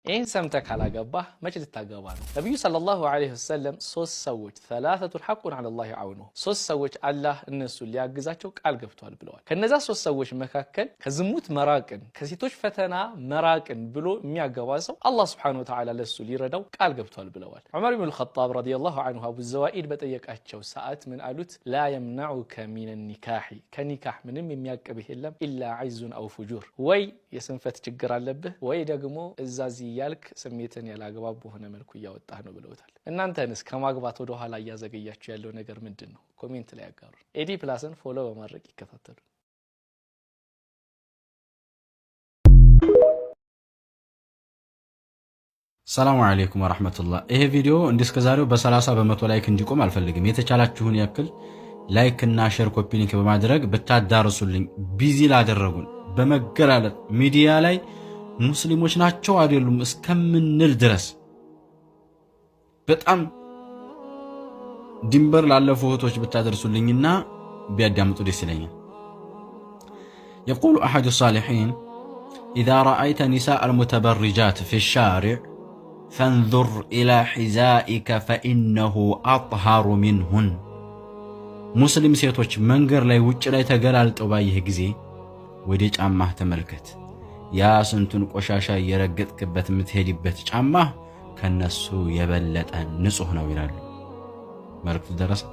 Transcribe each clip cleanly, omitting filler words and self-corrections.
ይህን ሰምተህ ካላገባህ መቼ ልታገባ ነው? ነቢዩ ሰለላሁ ዐለይሂ ወሰለም ሶስት ሰዎች ሰላሰቱን ሐቁን ዐለላሂ ዐውኑሁም ሶስት ሰዎች አላህ እነሱን ሊያግዛቸው ቃል ገብቷል ብለዋል። ከነዛ ሶስት ሰዎች መካከል ከዝሙት መራቅን ከሴቶች ፈተና መራቅን ብሎ የሚያገባ ሰው አላህ ሱብሓነሁ ወተዓላ ለሱ ሊረዳው ቃል ገብቷል ብለዋል። ዑመር ኢብኑል ኸጣብ ረዲየላሁ ዐንሁ አቡ ዘዋኢድ በጠየቃቸው ሰዓት ምን አሉት? ላ የምነዑከ ሚነ ኒካሒ ከኒካህ ምንም የሚያቅብህ የለም ኢላ ዐጅዙን አው ፉጁር ወይ የስንፈት ችግር አለብህ ወይ ደግሞ እዛዚ ያልክ ስሜትን ያላግባብ በሆነ መልኩ እያወጣህ ነው ብለውታል። እናንተንስ ከማግባት ወደ ኋላ እያዘገያችሁ ያለው ነገር ምንድነው? ኮሜንት ላይ ያጋሩ። ኤዲ ፕላስን ፎሎ በማድረግ ይከታተሉ። ሰላም አለይኩም ወራህመቱላህ። ይሄ ቪዲዮ እንደስከዛሬው በ30% ላይክ እንዲቆም አልፈልግም። የተቻላችሁን ያክል ላይክ እና ሼር ኮፒ ሊንክ በማድረግ ብታዳርሱልኝ ቢዚ ላደረጉን በመገላለጥ ሚዲያ ላይ ሙስሊሞች ናቸው አይደሉም እስከምንል ድረስ በጣም ድንበር ላለፉ እህቶች ብታደርሱልኝና ቢያዳምጡ ደስ ይለኛል። يقول أحد الصالحين إذا رأيت نساء المتبرجات في الشارع فانظر إلى حذائك فإنه أطهر منهن ሙስሊም ሴቶች መንገር ላይ ውጭ ላይ ተገላልጠው ባየህ ጊዜ ወደ ጫማህ ተመልከት። ያ ስንቱን ቆሻሻ የረገጥክበት የምትሄድበት ጫማ ከነሱ የበለጠ ንጹህ ነው ይላሉ። መልእክቱ ደረሰ።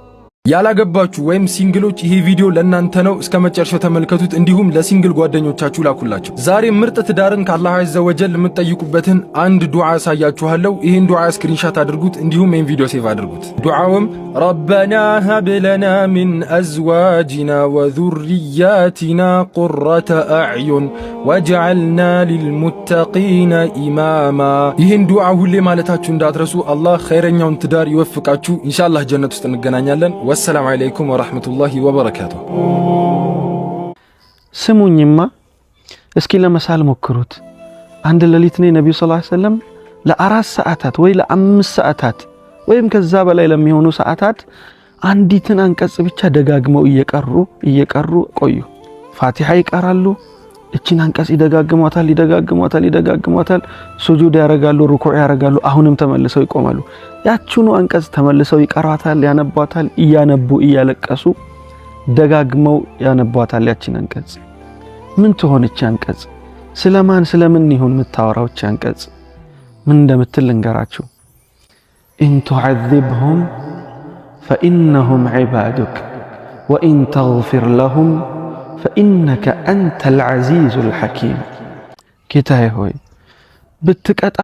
ያላገባችሁ ወይም ሲንግሎች ይሄ ቪዲዮ ለእናንተ ነው። እስከ መጨረሻው ተመልከቱት። እንዲሁም ለሲንግል ጓደኞቻችሁ ላኩላችሁ። ዛሬ ምርጥ ትዳርን ከአላህ ዐዘ ወጀል የምትጠይቁበትን አንድ ዱዓ ያሳያችኋለሁ። ይሄን ዱዓ ስክሪንሻት አድርጉት፣ እንዲሁም ይሄን ቪዲዮ ሴቭ አድርጉት። ዱዓውም ረበና ሀብ ለና ሚን አዝዋጅና ወዙርያቲና ቁረተ አዕዩን ወጅዐልና ሊልሙተቂነ ኢማማ። ይሄን ዱዓ ሁሌ ማለታችሁ እንዳትረሱ። አላህ ኸይረኛውን ትዳር ይወፍቃችሁ። ኢንሻአላህ ጀነት ውስጥ እንገናኛለን። ወሰላሙ አለይኩም ወራህመቱላሂ ወበረካቱ። ስሙኝማ እስኪ ለመሳል ሞክሩት። አንድ ሌሊት ነው ነብዩ ሰለላሁ ዐለይሂ ወሰለም ለ4 ሰዓታት ወይ ለ5 ሰዓታት ወይም ከዛ በላይ ለሚሆኑ ሰዓታት አንዲትን አንቀጽ ብቻ ደጋግመው እየቀሩ ቆዩ። ፋቲሃ ይቀራሉ፣ እቺን አንቀጽ ይደጋግሟታል፣ ሱጁድ ያረጋሉ፣ ሩኩዕ ያረጋሉ፣ አሁንም ተመልሰው ይቆማሉ። ያቺኑ አንቀጽ ተመልሰው ይቀራታል፣ ያነቧታል፣ እያነቡ እያለቀሱ ደጋግመው ያነቧታል። ያቺን አንቀጽ ምን ትሆንች አንቀጽ? ስለምን ይሁን የምታወራው እቺ አንቀጽ? ምን እንደምትል ልንገራችሁ። ኢን ቱዐዚብሁም ፈኢነሁም ዒባዱክ ወኢን ተግፊር ለሁም ፈኢነከ አንተል ዐዚዙል ሐኪም። ጌታዬ ሆይ ብትቀጣ